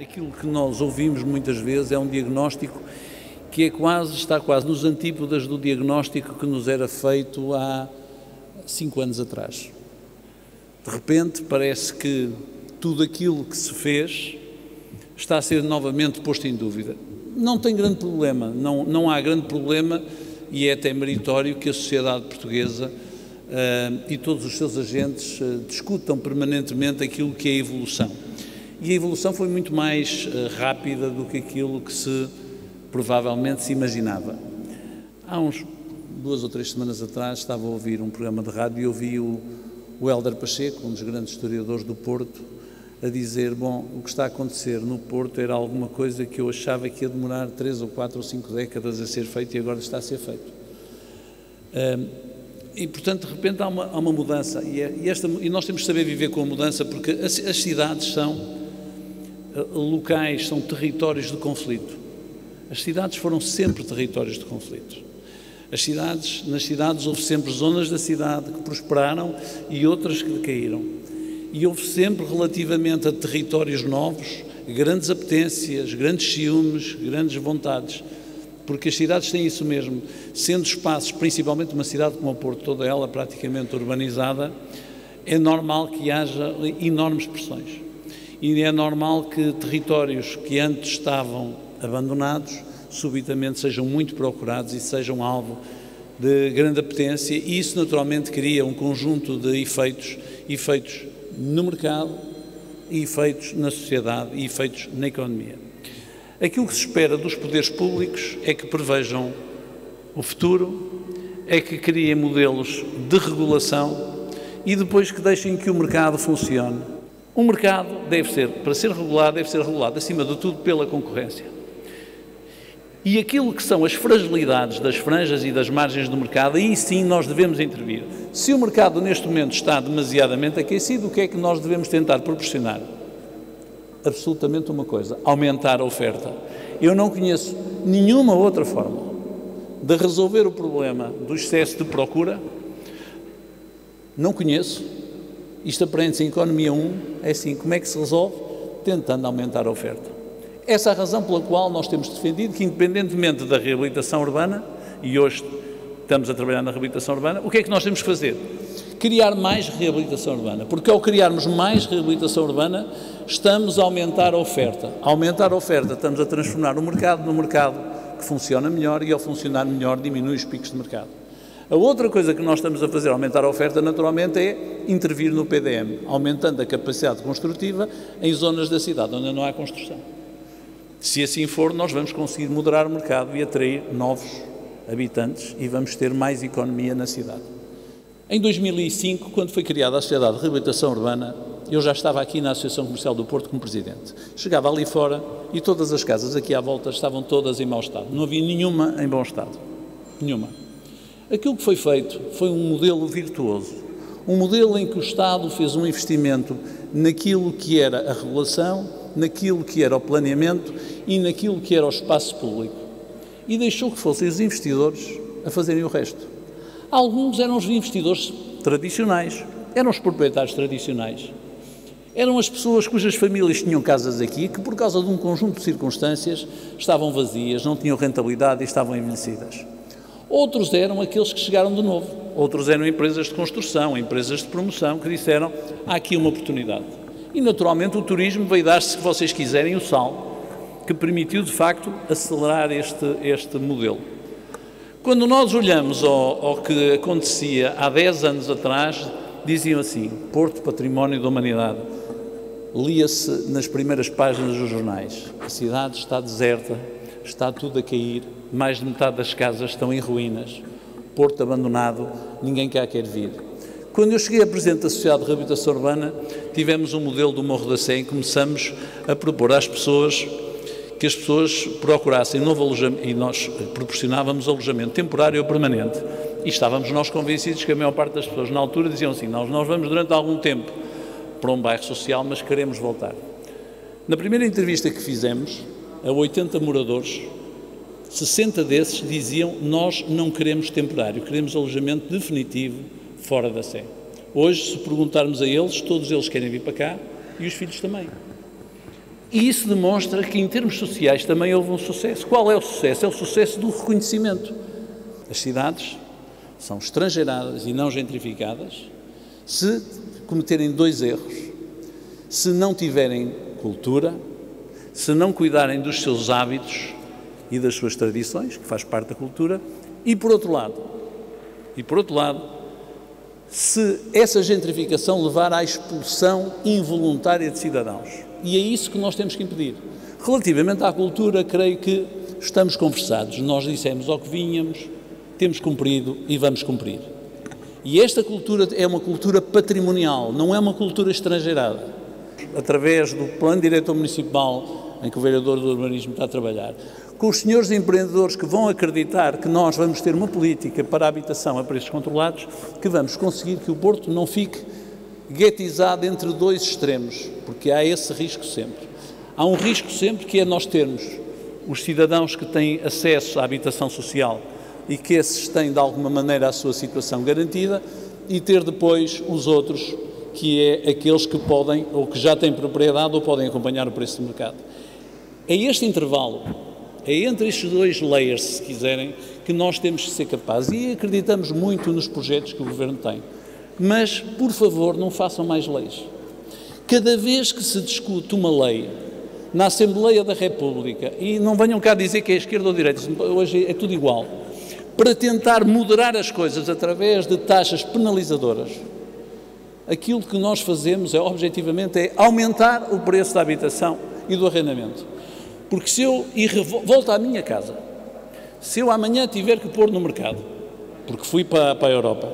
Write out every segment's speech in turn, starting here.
Aquilo que nós ouvimos muitas vezes é um diagnóstico que está quase nos antípodas do diagnóstico que nos era feito há 5 anos atrás. De repente parece que tudo aquilo que se fez está a ser novamente posto em dúvida. Não tem grande problema, não há grande problema, e é até meritório que a sociedade portuguesa e todos os seus agentes discutam permanentemente aquilo que é a evolução. E a evolução foi muito mais rápida do que aquilo que provavelmente se imaginava. Há 2 ou 3 semanas atrás estava a ouvir um programa de rádio e ouvi o Hélder Pacheco, um dos grandes historiadores do Porto, a dizer, bom, o que está a acontecer no Porto era alguma coisa que eu achava que ia demorar 3 ou 4 ou 5 décadas a ser feito e agora está a ser feito. E, portanto, de repente há uma mudança e nós temos que saber viver com a mudança, porque as cidades são locais, são territórios de conflito. As cidades foram sempre territórios de conflito. Nas cidades houve sempre zonas da cidade que prosperaram e outras que decaíram. E houve sempre, relativamente a territórios novos, grandes apetências, grandes ciúmes, grandes vontades, porque as cidades têm isso mesmo. Sendo espaços, principalmente uma cidade como o Porto, toda ela praticamente urbanizada, é normal que haja enormes pressões. E é normal que territórios que antes estavam abandonados, subitamente sejam muito procurados e sejam alvo de grande apetência, e isso naturalmente cria um conjunto de efeitos no mercado, e efeitos na sociedade e efeitos na economia. Aquilo que se espera dos poderes públicos é que prevejam o futuro, é que criem modelos de regulação e depois que deixem que o mercado funcione. O mercado para ser regulado acima de tudo pela concorrência. E aquilo que são as fragilidades das franjas e das margens do mercado, aí sim nós devemos intervir. Se o mercado neste momento está demasiadamente aquecido, o que é que nós devemos tentar proporcionar? Absolutamente uma coisa: aumentar a oferta. Eu não conheço nenhuma outra forma de resolver o problema do excesso de procura. Não conheço. Isto aprende-se em Economia 1, é assim, como é que se resolve? Tentando aumentar a oferta. Essa é a razão pela qual nós temos defendido que, independentemente da reabilitação urbana, e hoje estamos a trabalhar na reabilitação urbana, o que é que nós temos que fazer? Criar mais reabilitação urbana, porque ao criarmos mais reabilitação urbana, estamos a aumentar a oferta. Ao aumentar a oferta, estamos a transformar o mercado num mercado que funciona melhor, e ao funcionar melhor diminui os picos de mercado. A outra coisa que nós estamos a fazer, aumentar a oferta, naturalmente, é intervir no PDM, aumentando a capacidade construtiva em zonas da cidade onde não há construção. Se assim for, nós vamos conseguir moderar o mercado e atrair novos habitantes e vamos ter mais economia na cidade. Em 2005, quando foi criada a Sociedade de Reabilitação Urbana, eu já estava aqui na Associação Comercial do Porto como presidente. Chegava ali fora e todas as casas aqui à volta estavam todas em mau estado. Não havia nenhuma em bom estado. Nenhuma. Aquilo que foi feito foi um modelo virtuoso. Um modelo em que o Estado fez um investimento naquilo que era a regulação, naquilo que era o planeamento e naquilo que era o espaço público. E deixou que fossem os investidores a fazerem o resto. Alguns eram os investidores tradicionais, eram os proprietários tradicionais. Eram as pessoas cujas famílias tinham casas aqui, que por causa de um conjunto de circunstâncias estavam vazias, não tinham rentabilidade e estavam envelhecidas. Outros eram aqueles que chegaram de novo. Outros eram empresas de construção, empresas de promoção, que disseram, há aqui uma oportunidade. E, naturalmente, o turismo veio dar, se vocês quiserem, o sal, que permitiu, de facto, acelerar este modelo. Quando nós olhamos ao que acontecia há 10 anos atrás, diziam assim, Porto, Património da Humanidade. Lia-se nas primeiras páginas dos jornais. A cidade está deserta, está tudo a cair, mais de metade das casas estão em ruínas, Porto abandonado, ninguém cá quer vir. Quando eu cheguei a presidente da Sociedade de Reabilitação Urbana, tivemos um modelo do Morro da Sé em que começamos a propor às pessoas que as pessoas procurassem novo alojamento, e nós proporcionávamos alojamento temporário ou permanente. E estávamos nós convencidos que a maior parte das pessoas na altura diziam assim, nós vamos durante algum tempo para um bairro social, mas queremos voltar. Na primeira entrevista que fizemos, a 80 moradores, 60 desses diziam, nós não queremos temporário, queremos alojamento definitivo fora da Sé. Hoje, se perguntarmos a eles, todos eles querem vir para cá e os filhos também. E isso demonstra que, em termos sociais, também houve um sucesso. Qual é o sucesso? É o sucesso do reconhecimento. As cidades são estrangeiradas e não gentrificadas se cometerem 2 erros. Se não tiverem cultura, se não cuidarem dos seus hábitos e das suas tradições, que faz parte da cultura, e por outro lado, se essa gentrificação levar à expulsão involuntária de cidadãos. E é isso que nós temos que impedir. Relativamente à cultura, creio que estamos conversados. Nós dissemos ao que vínhamos, temos cumprido e vamos cumprir. E esta cultura é uma cultura patrimonial, não é uma cultura estrangeirada. Através do plano diretor municipal, em que o vereador do urbanismo está a trabalhar, com os senhores empreendedores que vão acreditar que nós vamos ter uma política para a habitação a preços controlados, que vamos conseguir que o Porto não fique guetizado entre 2 extremos, porque há esse risco sempre. Há um risco sempre que é nós termos os cidadãos que têm acesso à habitação social e que esses têm de alguma maneira a sua situação garantida e ter depois os outros, que é aqueles que podem ou que já têm propriedade ou podem acompanhar o preço do mercado. É este intervalo, é entre estes 2 layers, se quiserem, que nós temos que ser capazes e acreditamos muito nos projetos que o Governo tem. Mas, por favor, não façam mais leis. Cada vez que se discute uma lei na Assembleia da República, e não venham cá dizer que é esquerda ou direita, hoje é tudo igual, para tentar moderar as coisas através de taxas penalizadoras, aquilo que nós fazemos objetivamente é aumentar o preço da habitação e do arrendamento. Porque se eu, volto à minha casa, se eu amanhã tiver que pôr no mercado, porque fui para a Europa,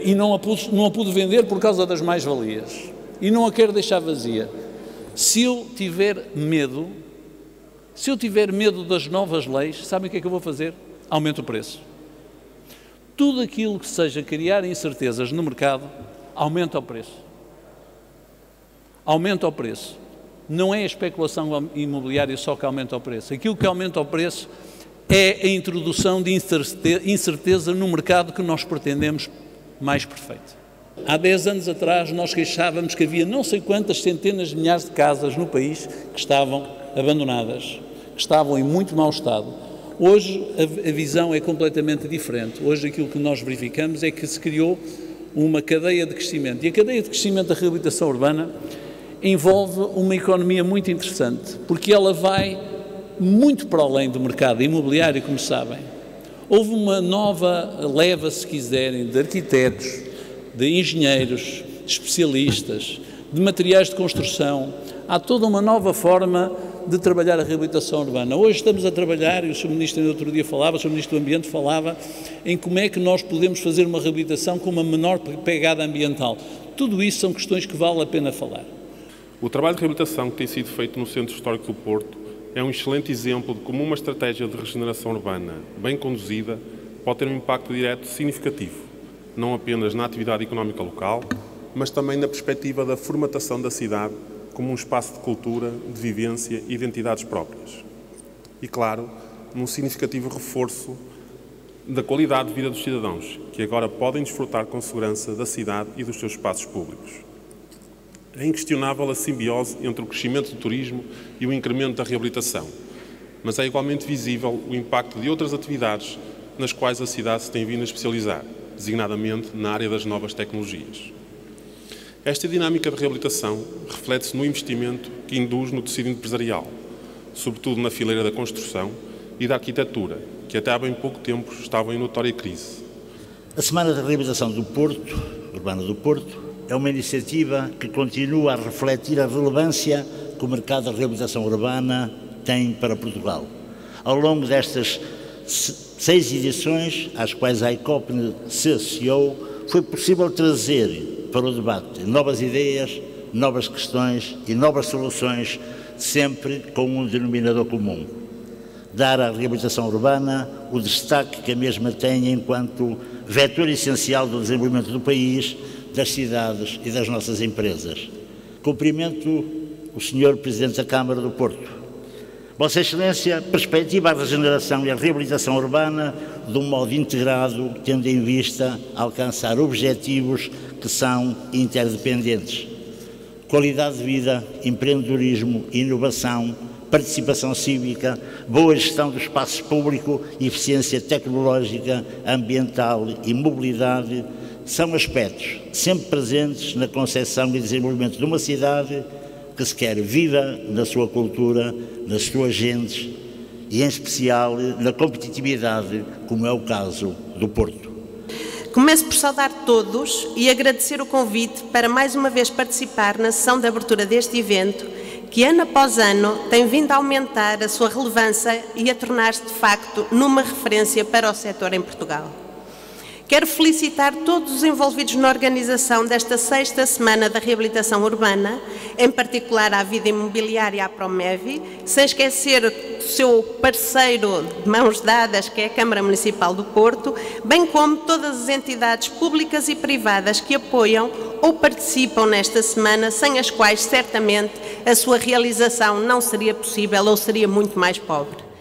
e não a pude vender por causa das mais-valias, e não a quero deixar vazia, se eu tiver medo das novas leis, sabem o que é que eu vou fazer? Aumento o preço. Tudo aquilo que seja criar incertezas no mercado, aumenta o preço. Aumenta o preço. Não é a especulação imobiliária só que aumenta o preço. Aquilo que aumenta o preço é a introdução de incerteza no mercado que nós pretendemos mais perfeito. Há 10 anos atrás nós queixávamos que havia não sei quantas centenas de milhares de casas no país que estavam abandonadas, que estavam em muito mau estado. Hoje a visão é completamente diferente. Hoje aquilo que nós verificamos é que se criou uma cadeia de crescimento. E a cadeia de crescimento da reabilitação urbana envolve uma economia muito interessante, porque ela vai muito para além do mercado imobiliário, como sabem. Houve uma nova leva, se quiserem, de arquitetos, de engenheiros, de especialistas, de materiais de construção. Há toda uma nova forma de trabalhar a reabilitação urbana. Hoje estamos a trabalhar, e o Sr. Ministro no outro dia falava, o Sr. Ministro do Ambiente falava, em como é que nós podemos fazer uma reabilitação com uma menor pegada ambiental. Tudo isso são questões que vale a pena falar. O trabalho de reabilitação que tem sido feito no Centro Histórico do Porto é um excelente exemplo de como uma estratégia de regeneração urbana bem conduzida pode ter um impacto direto significativo, não apenas na atividade económica local, mas também na perspectiva da formatação da cidade como um espaço de cultura, de vivência e identidades próprias. E, claro, num significativo reforço da qualidade de vida dos cidadãos, que agora podem desfrutar com segurança da cidade e dos seus espaços públicos. É inquestionável a simbiose entre o crescimento do turismo e o incremento da reabilitação, mas é igualmente visível o impacto de outras atividades nas quais a cidade se tem vindo a especializar, designadamente na área das novas tecnologias. Esta dinâmica de reabilitação reflete-se no investimento que induz no tecido empresarial, sobretudo na fileira da construção e da arquitetura, que até há bem pouco tempo estavam em notória crise. A Semana da Reabilitação do Porto, Urbana do Porto, é uma iniciativa que continua a refletir a relevância que o mercado da reabilitação urbana tem para Portugal. Ao longo destas 6 edições, às quais a ICOP se associou, foi possível trazer para o debate novas ideias, novas questões e novas soluções, sempre com um denominador comum: dar à reabilitação urbana o destaque que a mesma tem enquanto vetor essencial do desenvolvimento do país, das cidades e das nossas empresas. Cumprimento o Sr. Presidente da Câmara do Porto. Vossa Excelência perspectiva a regeneração e a reabilitação urbana de um modo integrado, tendo em vista alcançar objetivos que são interdependentes. qualidade de vida, empreendedorismo, inovação, participação cívica, boa gestão do espaço público, eficiência tecnológica, ambiental e mobilidade são aspectos sempre presentes na concepção e desenvolvimento de uma cidade que se quer viva na sua cultura, nas suas gentes e, em especial, na competitividade, como é o caso do Porto. Começo por saudar todos e agradecer o convite para mais uma vez participar na sessão de abertura deste evento, que ano após ano tem vindo a aumentar a sua relevância e a tornar-se de facto numa referência para o setor em Portugal. Quero felicitar todos os envolvidos na organização desta 6ª Semana da Reabilitação Urbana, em particular à Vida Imobiliária, à Promevi, sem esquecer o seu parceiro de mãos dadas, que é a Câmara Municipal do Porto, bem como todas as entidades públicas e privadas que apoiam ou participam nesta semana, sem as quais certamente a sua realização não seria possível ou seria muito mais pobre.